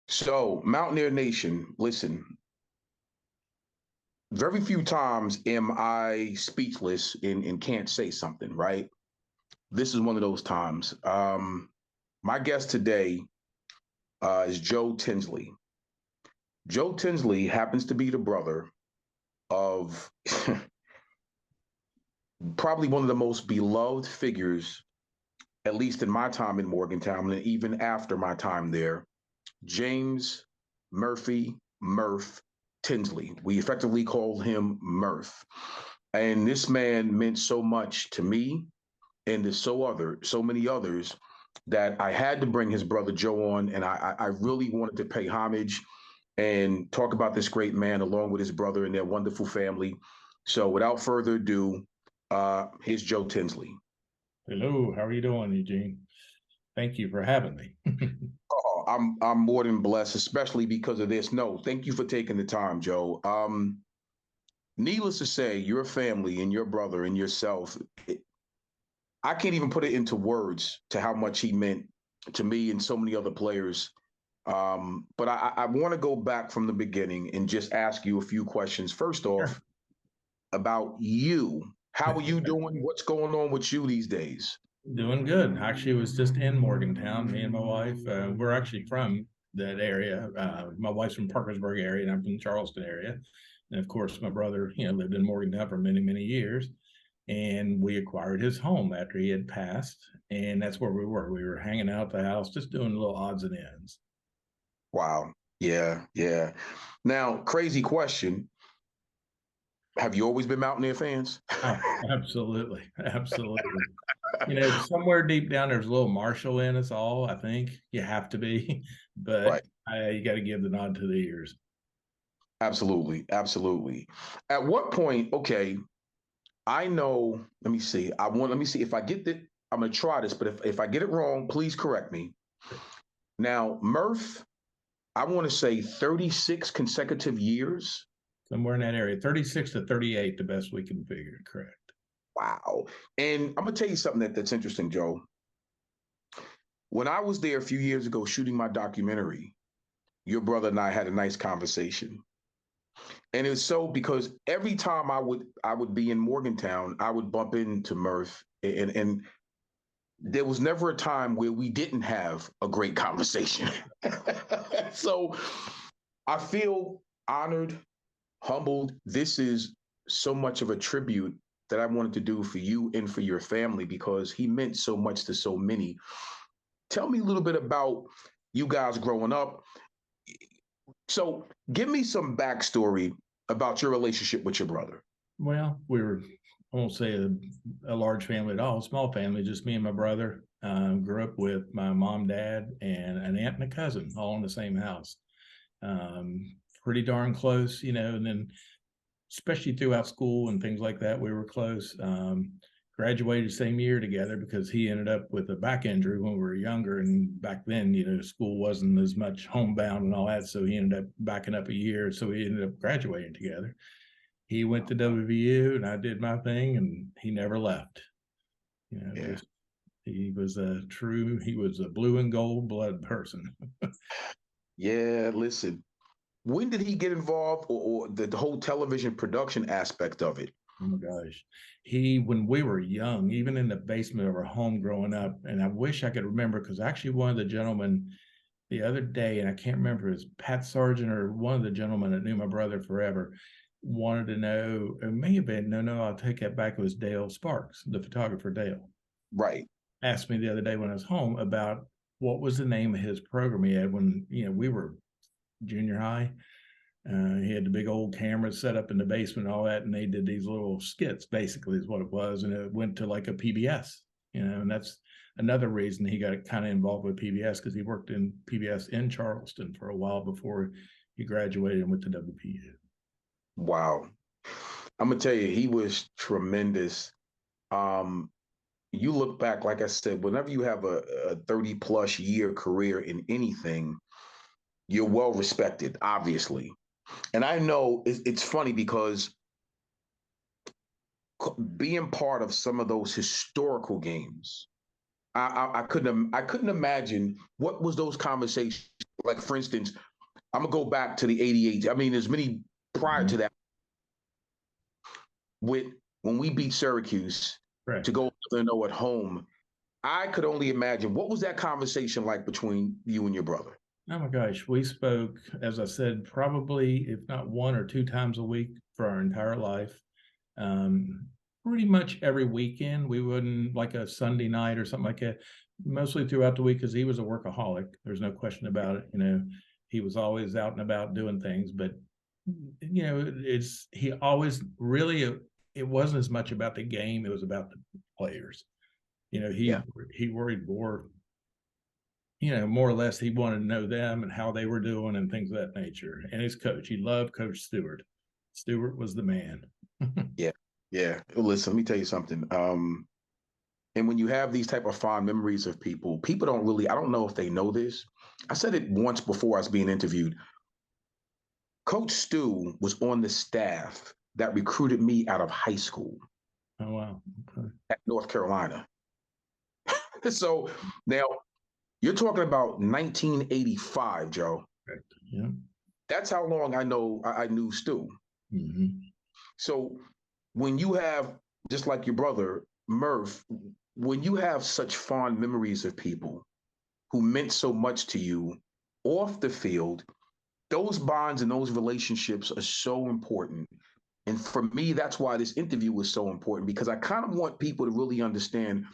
So, Mountaineer Nation, listen, very few times am I speechless and can't say something, right? This is one of those times. My guest today is Joe Tinsley. Joe Tinsley happens to be the brother of probably one of the most beloved figures, at least in my time in Morgantown, and even after my time there, James Murphy Murph Tinsley. We effectively called him Murph. And this man meant so much to me and to so many others that I had to bring his brother Joe on. And I really wanted to pay homage and talk about this great man along with his brother and their wonderful family. So without further ado, here's Joe Tinsley. Hello, how are you doing, Eugene? Thank you for having me. Oh, I'm more than blessed, especially because of this. No, thank you for taking the time, Joe. Needless to say, your family and your brother and yourself, I can't even put it into words to how much he meant to me and so many other players. But I want to go back from the beginning and just ask you a few questions. First off, Sure. about you. How are you doing? What's going on with you these days? Doing good. Actually, was just in Morgantown. Me and my wife, we're actually from that area. My wife's from Parkersburg area, and I'm from Charleston area. And of course, my brother, lived in Morgantown for many, many years. And we acquired his home after he had passed, and that's where we were. We were hanging out at the house, just doing little odds and ends. Wow. Yeah, yeah. Now, crazy question. Have you always been Mountaineer fans? Oh, absolutely, absolutely. Somewhere deep down, there's a little Marshall in us all. I think you have to be, but Right. you got to give the nod to the ears. Absolutely. Absolutely. At what point, okay, I know, let me see. Let me see if I get it. I'm going to try this, but if I get it wrong, please correct me. Now, Murph, I want to say 36 consecutive years. Somewhere in that area, 36 to 38, the best we can figure. Correct. Wow. And I'm going to tell you something that's interesting, Joe. When I was there a few years ago shooting my documentary, your brother and I had a nice conversation. And it's so because every time I would be in Morgantown, I would bump into Murph, and there was never a time where we didn't have a great conversation. So I feel honored, humbled. This is so much of a tribute that I wanted to do for you and for your family because he meant so much to so many. Tell me a little bit about you guys growing up. So give me some backstory about your relationship with your brother. Well, I won't say a large family at all, small family, just me and my brother. Grew up with my mom, dad, and an aunt and a cousin all in the same house. Pretty darn close, and then especially throughout school and things like that, we were close. Graduated same year together because he ended up with a back injury when we were younger. And back then, school wasn't as much homebound and all that. So he ended up backing up a year. So we ended up graduating together. He went to WVU and I did my thing, and he never left. Yeah. He was a blue and gold blood person. Yeah, listen. When did he get involved or the whole television production aspect of it? Oh my gosh. When we were young, even in the basement of our home growing up, and I wish I could remember because actually one of the gentlemen the other day, and I can't remember if it was Pat Sargent or one of the gentlemen that knew my brother forever, wanted to know, it may have been, no, I'll take that back. It was Dale Sparks, the photographer Dale. Right. Asked me the other day when I was home about what was the name of his program he had when, we were junior high. He had the big old camera set up in the basement and all that, and they did these little skits, basically, is what it was, and it went to like a PBS, and another reason he got kind of involved with PBS, because he worked in PBS in Charleston for a while before he graduated and went to WPU. Wow. I'm gonna tell you, he was tremendous. Um, you look back, like I said, whenever you have a 30 plus year career in anything, you're well respected, obviously. And I know it's funny because being part of some of those historical games, I couldn't imagine what was those conversations like. For instance, I'm gonna go back to the '88. I mean, there's many prior to that. With when we beat Syracuse Right. to go 0 at home, I could only imagine what was that conversation like between you and your brother. Oh my gosh, we spoke, as I said, probably if not one or two times a week for our entire life. Um, Pretty much every weekend. We wouldn't, like a Sunday night or something like that, mostly throughout the week, because he was a workaholic. There's no question about it. He was always out and about doing things, but he always really, it wasn't as much about the game, it was about the players. Yeah, He worried more, more or less he wanted to know them and how they were doing and things of that nature. And his coach, he loved Coach Stewart. Stewart was the man. yeah, yeah. Listen, let me tell you something. And when you have these type of fond memories of people, people don't really. I don't know if they know this. I said it once before I was being interviewed. Coach Stu was on the staff that recruited me out of high school Oh, wow. Okay. at North Carolina. So now you're talking about 1985, Joe. Correct. Yeah. That's how long I knew Stu. Mm-hmm. So when you have, just like your brother Murph, when you have such fond memories of people who meant so much to you off the field, those bonds and those relationships are so important. And for me, that's why this interview was so important, because I kind of want people to really understand,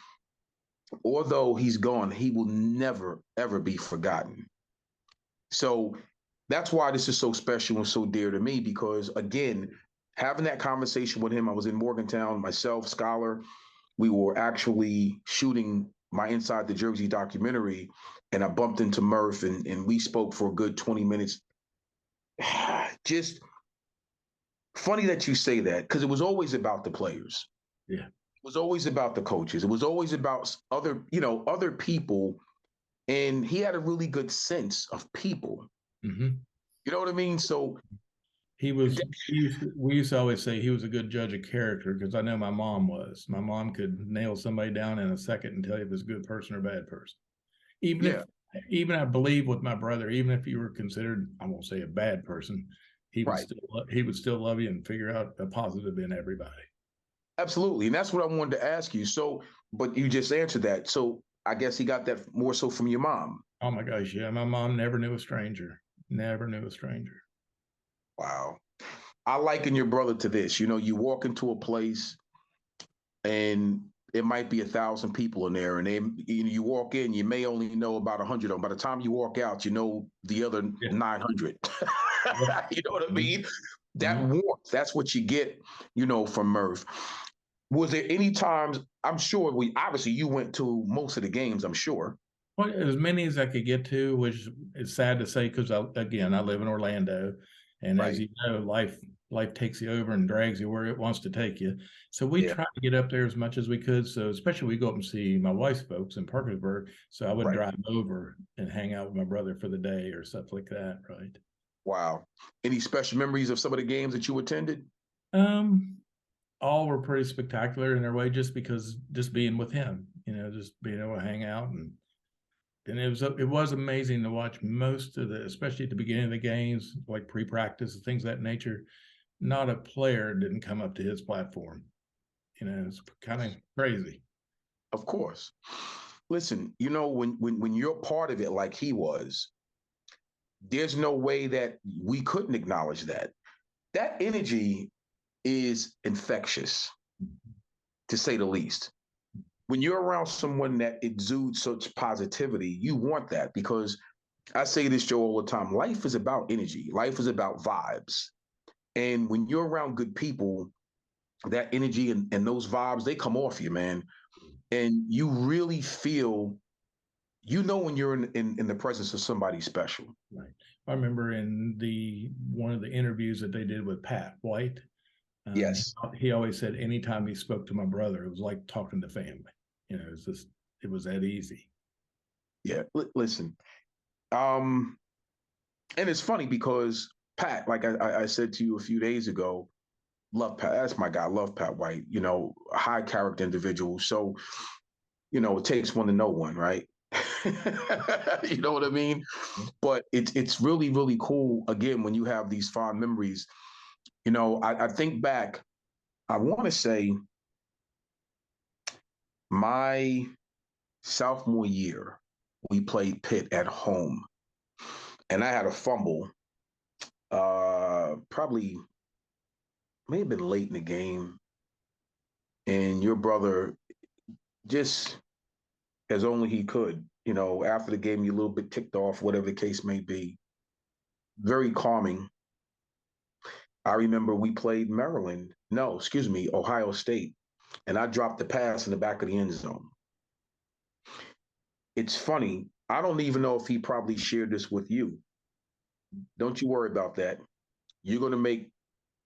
although he's gone, he will never, ever be forgotten. So that's why this is so special and so dear to me, because again, having that conversation with him, I was in Morgantown, myself, Scholar, we were actually shooting my Inside the Jersey documentary, and I bumped into Murph, and we spoke for a good 20 minutes. Just funny that you say that, because it was always about the players. Yeah. It was always about the coaches. It was always about other people. And he had a really good sense of people. Mm-hmm. You know what I mean? So He was. We used to always say he was a good judge of character, because I know my mom was. My mom could nail somebody down in a second and tell you if it's a good person or a bad person. Even yeah, if, even I believe with my brother, even if you were considered, I won't say a bad person, right. he would still love you and figure out a positive in everybody. Absolutely. And that's what I wanted to ask you. So, but you just answered that. So I guess he got that more so from your mom. Oh my gosh, yeah. My mom never knew a stranger. Never knew a stranger. Wow. I liken your brother to this. You walk into a place and it might be 1,000 people in there, and you walk in, you may only know about 100 of them. By the time you walk out, you know the other Yeah. 900. Yeah. You know what I mean? That Mm-hmm. warmth, that's what you get, from Murph. Was there any times, I'm sure obviously you went to most of the games, I'm sure. Well, as many as I could get to, which is sad to say, because I live in Orlando, and as Right. you know, life takes you over and drags you where it wants to take you. So we Yeah. tried to get up there as much as we could. So especially we go up and see my wife's folks in Parkersburg. So I would Right. drive over and hang out with my brother for the day or stuff like that. Right. Wow. Any special memories of some of the games that you attended? Um, all were pretty spectacular in their way, just being with him, just being able to hang out, and it was amazing to watch most of especially at the beginning of the games, like pre-practice and things of that nature. Not a player didn't come up to his platform. It's kind of crazy. Of course. Listen, when you're part of it like he was, there's no way that we couldn't acknowledge that. That energy is infectious, to say the least. When you're around someone that exudes such positivity, you want that, because I say this, Joe, all the time. Life is about energy. Life is about vibes. And when you're around good people, that energy and those vibes, they come off you, man. and you really feel, when you're in the presence of somebody special. Right. I remember in one of the interviews that they did with Pat White, Yes. he always said anytime he spoke to my brother, it was like talking to family. It was that easy. Yeah. Listen, and it's funny because Pat, like I said to you a few days ago, love Pat. That's my guy. Love Pat White. A high character individual. So it takes one to know one, right? You know what I mean? But it's really, really cool, again, when you have these fond memories. I think back, I want to say my sophomore year, we played Pitt at home, and I had a fumble, probably may have been late in the game, and your brother just, as only he could, after the game, you a little bit ticked off, whatever the case may be. Very calming. I remember we played Maryland. No, excuse me, Ohio State. And I dropped the pass in the back of the end zone. It's funny. I don't even know if he probably shared this with you. Don't you worry about that. You're going to make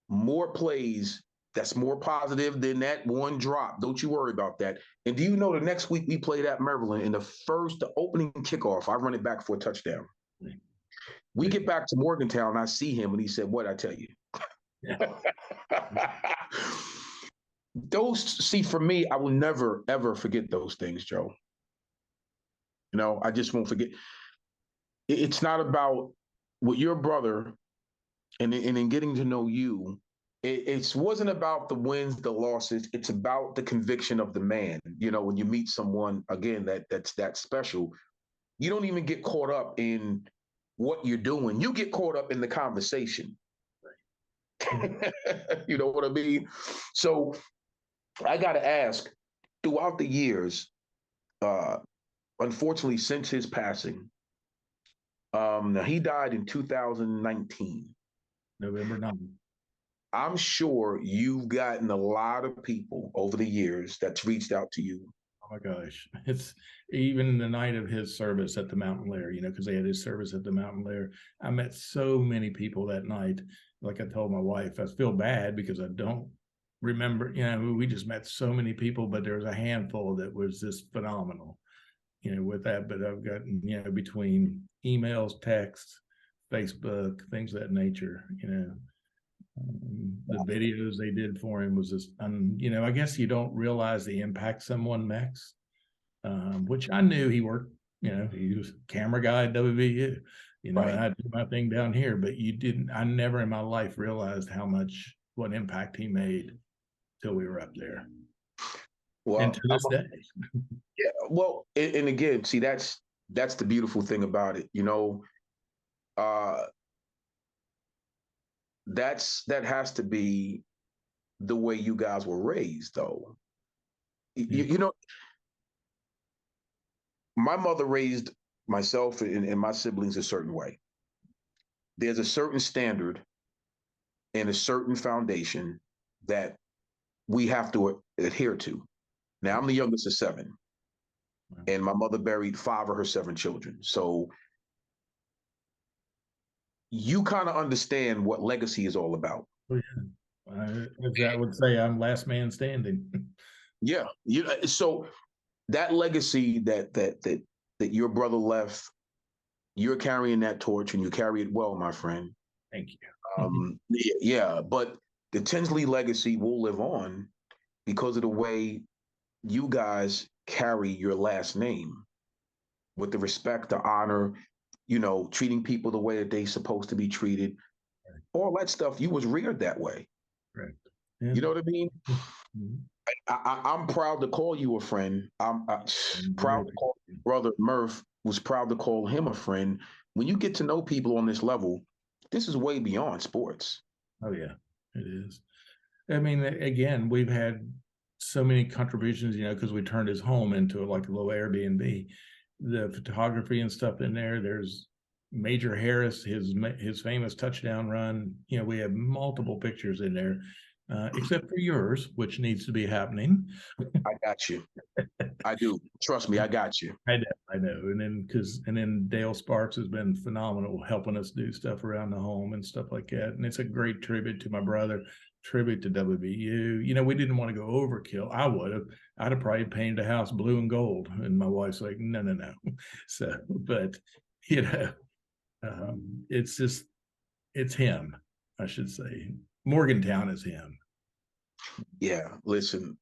more plays that's more positive than that one drop. Don't you worry about that. And do you know the next week we played at Maryland, in the opening kickoff, I run it back for a touchdown. We get back to Morgantown, I see him, and he said, "What I tell you?" Yeah. For me, I will never, ever forget those things, Joe. I just won't forget. It's not about what your brother, and in getting to know you, it wasn't about the wins, the losses. It's about the conviction of the man. When you meet someone, again, that's that special, you don't even get caught up in what you're doing. You get caught up in the conversation. You know what I mean? So I got to ask, throughout the years, unfortunately, since his passing, he died in 2019. November 9th. I'm sure you've gotten a lot of people over the years that's reached out to you. Oh my gosh. It's even the night of his service at the Mountain Lair, because they had his service at the Mountain Lair. I met so many people that night. Like I told my wife, I feel bad because I don't remember, we just met so many people, but there was a handful that was just phenomenal, with that. But I've gotten, between emails, texts, Facebook, things of that nature, the videos they did for him was just, I guess you don't realize the impact someone makes, which I knew he worked, he was a camera guy at WVU, right. And I do my thing down here, but I never in my life realized what impact he made till we were up there. Well, and to this day. Yeah. Well, and again, see, that's the beautiful thing about it, that has to be the way you guys were raised, though. Yeah. My mother raised myself and my siblings a certain way. There's a certain standard and a certain foundation that we have to adhere to. Now, I'm the youngest of 7, and my mother buried 5 of her 7 children. So you kind of understand what legacy is all about. Oh, yeah. As I would say, I'm last man standing. Yeah. So that legacy that your brother left, you're carrying that torch, and you carry it well, my friend. Thank you. Yeah, but the Tinsley legacy will live on because of the way you guys carry your last name, with the respect, the honor, treating people the way that they're supposed to be treated. Right. All that stuff, you was reared that way. Right. Yeah. You know what I mean? Mm-hmm. I'm proud to call you a friend. I'm proud to call your brother Murph, was proud to call him a friend. When you get to know people on this level, this is way beyond sports. Oh, yeah, it is. I mean, again, we've had so many contributions, because we turned his home into like a little Airbnb. The photography and stuff in there, there's Major Harris, his famous touchdown run. We have multiple pictures in there. except for yours, which needs to be happening. I got you. I do. Trust me, I got you. I know. And then Dale Sparks has been phenomenal helping us do stuff around the home and stuff like that. And it's a great tribute to my brother, tribute to WVU. You know, we didn't want to go overkill. I'd have probably painted a house blue and gold. And my wife's like, no. So, but you know, it's him, I should say. Morgantown is him. Yeah, listen,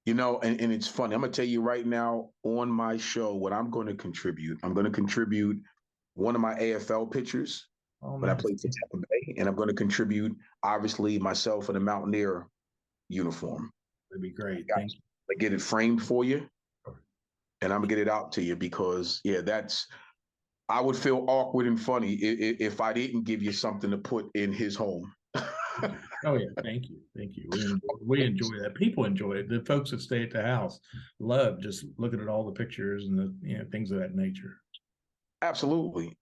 and it's funny. I'm going to tell you right now on my show what I'm going to contribute. I'm going to contribute one of my AFL pictures when I played for Tampa Bay, and I'm going to contribute, obviously, myself in a Mountaineer uniform. That'd be great. I get it framed for you, and I'm going to get it out to you because, I would feel awkward and funny if I didn't give you something to put in his home. Oh yeah, thank you. We enjoy that. People enjoy it. The folks that stay at the house love just looking at all the pictures and the things of that nature. Absolutely.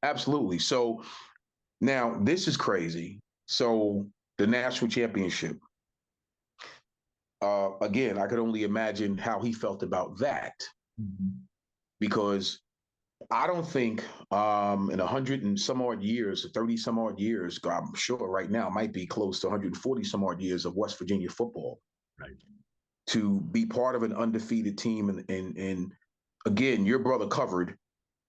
So now this is crazy. So the national championship. Again, I could only imagine how he felt about that, because I don't think in 100 and some odd years, 30 some odd years, I'm sure right now might be close to 140 some odd years of West Virginia football. Right. To be part of an undefeated team. And again, your brother covered,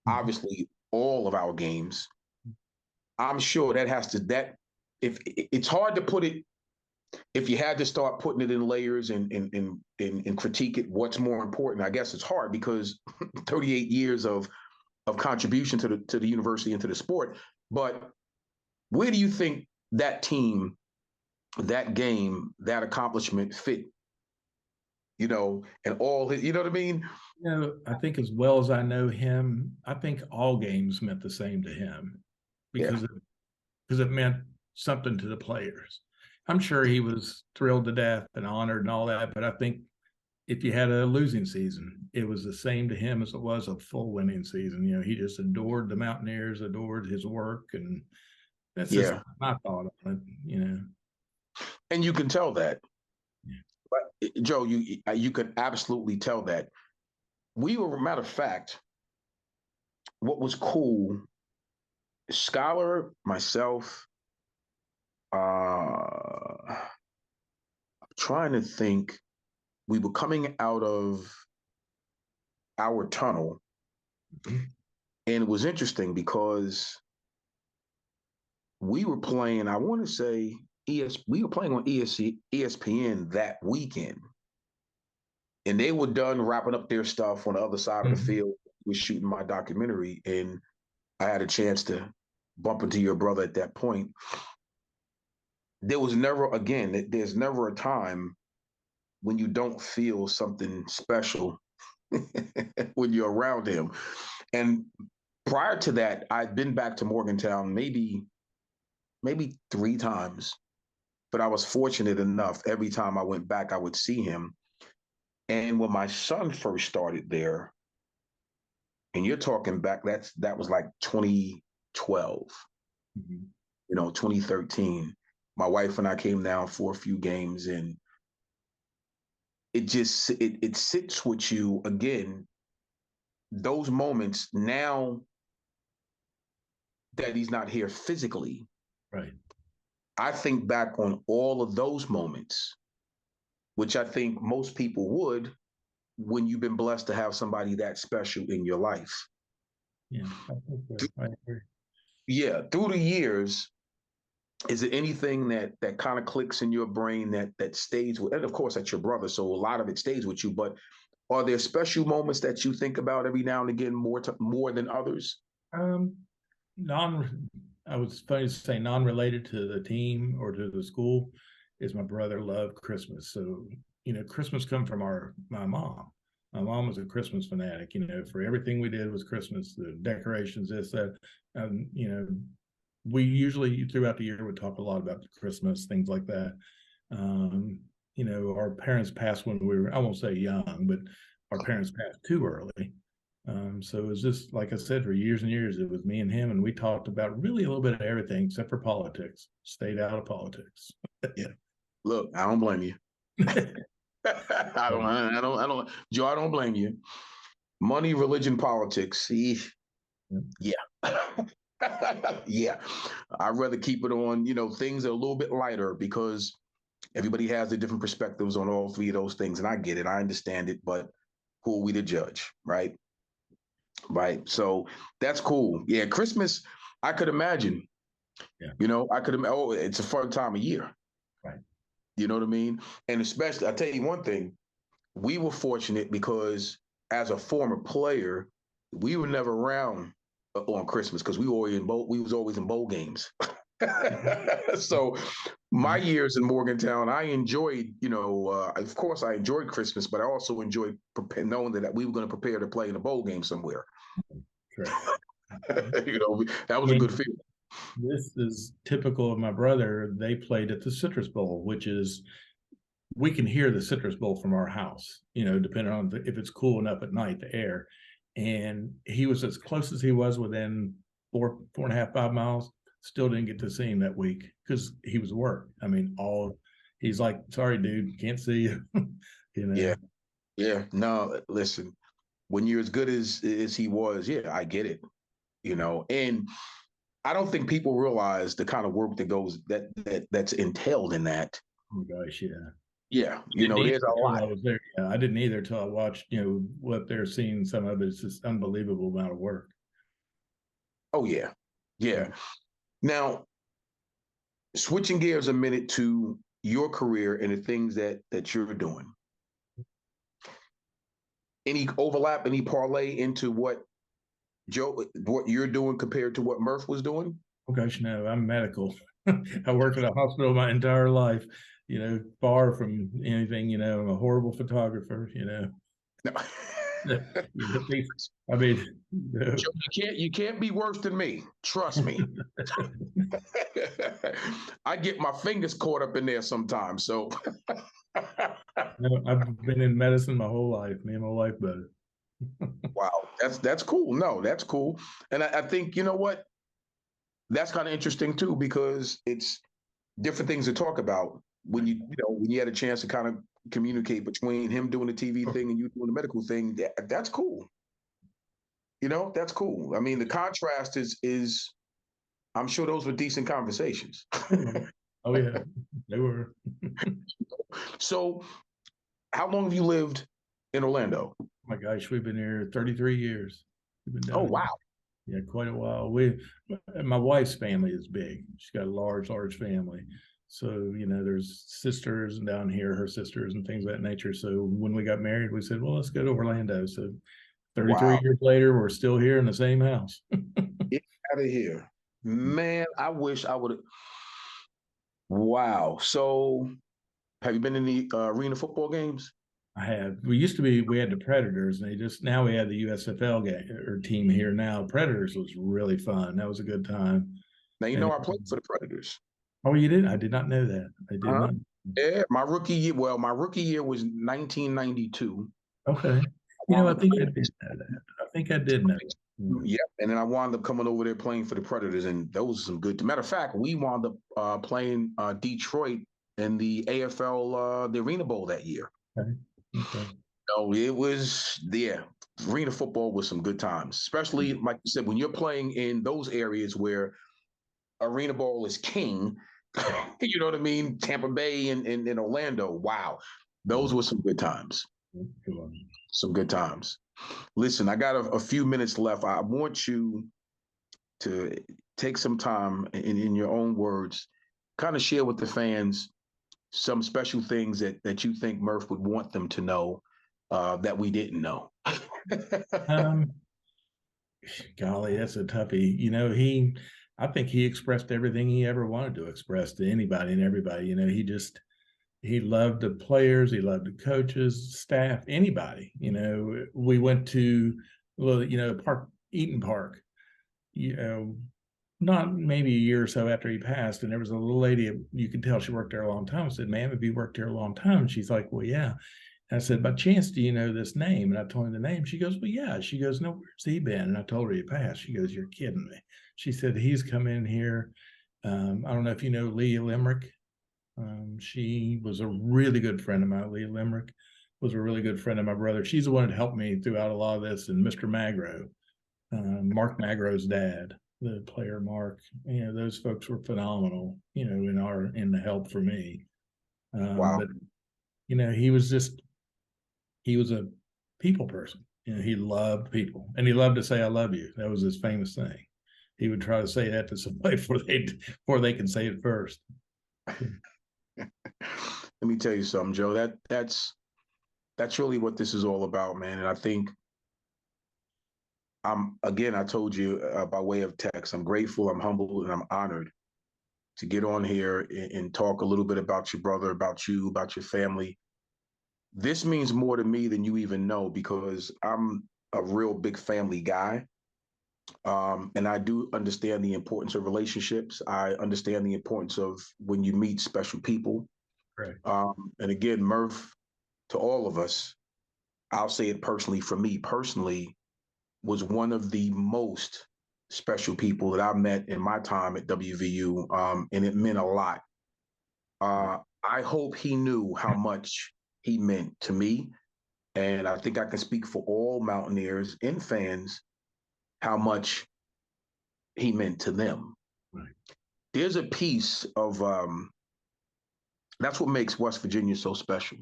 obviously, all of our games. I'm sure if it's hard to put it, if you had to start putting it in layers and critique it, what's more important, I guess it's hard because 38 years of contribution to the university and to the sport. But where do you think that team, that game, that accomplishment fit? And all his, you know what I mean? I think as well as I know him, I think all games meant the same to him because it meant something to the players. I'm sure he was thrilled to death and honored and all that, but I think if you had a losing season, it was the same to him as it was a full winning season. He just adored the Mountaineers, adored his work, and that's just my thought on it. And you can tell that. Yeah. But Joe, you could absolutely tell that. We were, matter of fact, what was cool, Scholar, myself, trying to think, we were coming out of our tunnel, and it was interesting because we were playing, I want to say, we were playing on ESPN that weekend, and they were done wrapping up their stuff on the other side of the field. We were shooting my documentary, and I had a chance to bump into your brother at that point. There's never a time when you don't feel something special when you're around him. And prior to that, I'd been back to Morgantown maybe 3 times, but I was fortunate enough. Every time I went back, I would see him. And when my son first started there, and you're talking back, that was like 2012, 2013. My wife and I came down for a few games, and it sits with you again. Those moments, now that he's not here physically, right? I think back on all of those moments, which I think most people would, when you've been blessed to have somebody that special in your life. Yeah, I think so. I agree. Yeah, through the years, is there anything that kind of clicks in your brain that stays with? And of course, that's your brother, so a lot of it stays with you. But are there special moments that you think about every now and again more than others? I was funny to say non-related to the team or to the school is my brother loved Christmas. So, Christmas come from my mom. My mom was a Christmas fanatic, for everything we did was Christmas, the decorations, this, that, we usually throughout the year would talk a lot about Christmas, things like that. Our parents passed when we were, I won't say young, but our parents passed too early. So it was just, like I said, for years and years, it was me and him, and we talked about really a little bit of everything except for politics, stayed out of politics. Yeah. Look, I don't blame you. Joe, I don't blame you. Money, religion, politics. Yeah. Yeah. I'd rather keep it on, things that are a little bit lighter because everybody has their different perspectives on all three of those things. And I get it. I understand it. But who are we to judge? Right. Right. So that's cool. Yeah. Christmas, I could imagine. Yeah. I could imagine. Oh, it's a fun time of year. Right. You know what I mean? And especially, I'll tell you one thing, we were fortunate because as a former player, we were never around on Christmas because we was always in bowl games. So my years in Morgantown, I enjoyed, of course I enjoyed Christmas, but I also enjoyed knowing that we were going to prepare to play in a bowl game somewhere. Sure. That was a good feeling. This is typical of my brother. They played at the Citrus Bowl, which is, we can hear the Citrus Bowl from our house, depending on if it's cool enough at night, the air. And he was as close as he was within 4.5, 5 miles. Still didn't get to see him that week because he was at work. I mean, he's like, sorry, dude, can't see you. Yeah. Yeah. No, listen, when you're as good as he was, yeah, I get it. And I don't think people realize the kind of work that's entailed in that. Oh gosh, yeah. Yeah, there's a lot. I was there. Yeah, I didn't either till I watched, what they're seeing. Some of it's just unbelievable amount of work. Oh yeah, yeah. Now, switching gears a minute to your career and the things that you're doing. Any overlap, any parlay into what you're doing compared to what Murph was doing? Oh gosh, no, I'm medical. I work at a hospital my entire life, far from anything, I'm a horrible photographer, No. I mean, you can't be worse than me. Trust me. I get my fingers caught up in there sometimes. So I've been in medicine my whole life. Me and my wife both. Wow, that's cool. No, that's cool. And I think, you know what? That's kind of interesting too, because it's different things to talk about when you had a chance to kind of communicate between him doing the TV thing and you doing the medical thing. That's cool. That's cool. I mean, the contrast is I'm sure those were decent conversations. Oh yeah, they were. So how long have you lived in Orlando? Oh my gosh, we've been here 33 years. Oh, wow. Yeah, quite a while. My wife's family is big. She's got a large family. So, there's sisters down here, her sisters and things of that nature. So when we got married, we said, well, let's go to Orlando. So 33 years later, we're still here in the same house. Get out of here. Man, I wish I would have. Wow. So have you been in the arena football games? I have. We had the Predators, and now we have the USFL team here now. Predators was really fun. That was a good time. Now, I played for the Predators. Oh, you did? I did not know that. I did not. Yeah, my rookie year was 1992. Okay. I think I did know that. I think I did know that. Yeah, and then I wound up coming over there playing for the Predators, and those are some good. Matter of fact, we wound up playing Detroit in the AFL, the Arena Bowl that year. Okay. So it was, arena football was some good times, especially like you said, when you're playing in those areas where Arena Bowl is king. You know what I mean? Tampa Bay and Orlando. Wow, those were some good times. Some good times. Listen, I got a few minutes left. I want you to take some time in your own words, kind of share with the fans some special things that you think Murph would want them to know that we didn't know. Golly, that's a toughie. I think he expressed everything he ever wanted to express to anybody and everybody. He loved the players, he loved the coaches, staff, anybody. We went to Eaton Park, not maybe a year or so after he passed, and there was a little lady, you could tell she worked there a long time. I said, ma'am, have you worked there a long time? And she's like, well, yeah. And I said, by chance, do you know this name? And I told her the name. She goes, well, yeah. She goes, no, where's he been? And I told her he passed. She goes, you're kidding me. She said, he's come in here. I don't know if you know Lee Limerick. She was a really good friend of mine. Leah Limerick was a really good friend of my brother. She's the one that helped me throughout a lot of this. And Mr. Magro, Mark Magro's dad, the player Mark, those folks were phenomenal, in the help for me. Wow. But, he was a people person. He loved people, and he loved to say, "I love you." That was his famous thing. He would try to say that to somebody before they can say it first. Let me tell you something, Joe. That's really what this is all about, man. And I think I told you by way of text, I'm grateful, I'm humbled, and I'm honored to get on here and talk a little bit about your brother, about you, about your family. This means more to me than you even know, because I'm a real big family guy. And I do understand the importance of relationships. I understand the importance of when you meet special people. Right. And again, Murph, to all of us, I'll say it personally, for me personally, was one of the most special people that I met in my time at WVU. And it meant a lot. I hope he knew how much he meant to me. And I think I can speak for all Mountaineers and fans how much he meant to them. Right. There's a piece of that's what makes West Virginia so special.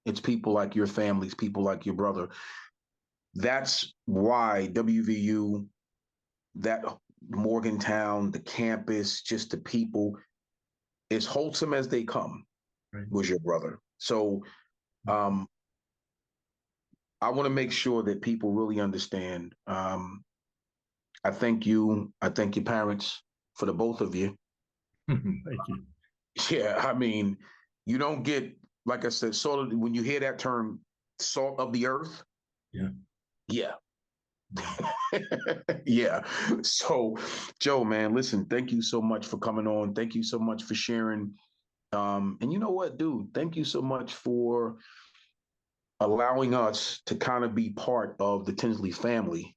It's people like your families, people like your brother. That's why WVU, that Morgantown, the campus, just the people, as wholesome as they come, right, was your brother. So I want to make sure that people really understand. I thank you. I thank your parents, for the both of you. Thank you. Yeah, I mean, you don't get, like I said, sort of, when you hear that term, salt of the earth. Yeah. Yeah. Yeah. So, Joe, man, listen, thank you so much for coming on. Thank you so much for sharing. And you know what, dude? Thank you so much for allowing us to kind of be part of the Tinsley family.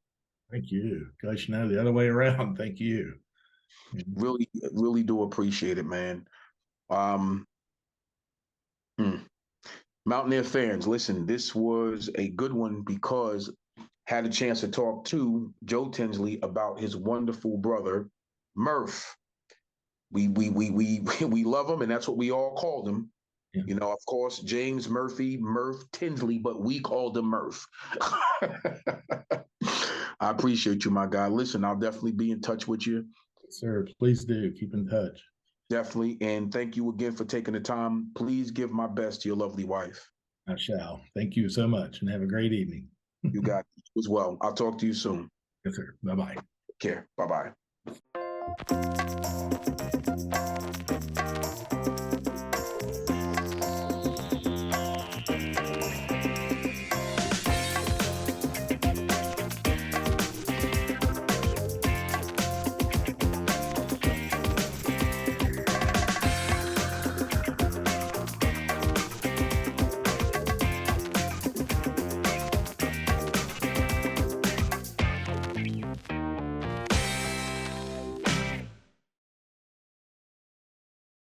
Thank you. Gosh, no, the other way around. Thank you. Really, really do appreciate it, man. Mountaineer fans, listen, this was a good one because had a chance to talk to Joe Tinsley about his wonderful brother, Murph. We love him, and that's what we all called him. Yeah. You know, of course, James Murphy, Murph Tinsley, but we called him Murph. I appreciate you, my guy. Listen, I'll definitely be in touch with you. Sir, please do. Keep in touch. Definitely. And thank you again for taking the time. Please give my best to your lovely wife. I shall. Thank you so much, and have a great evening. You got it as well. I'll talk to you soon. Yes, sir. Bye-bye. Take care. Bye-bye.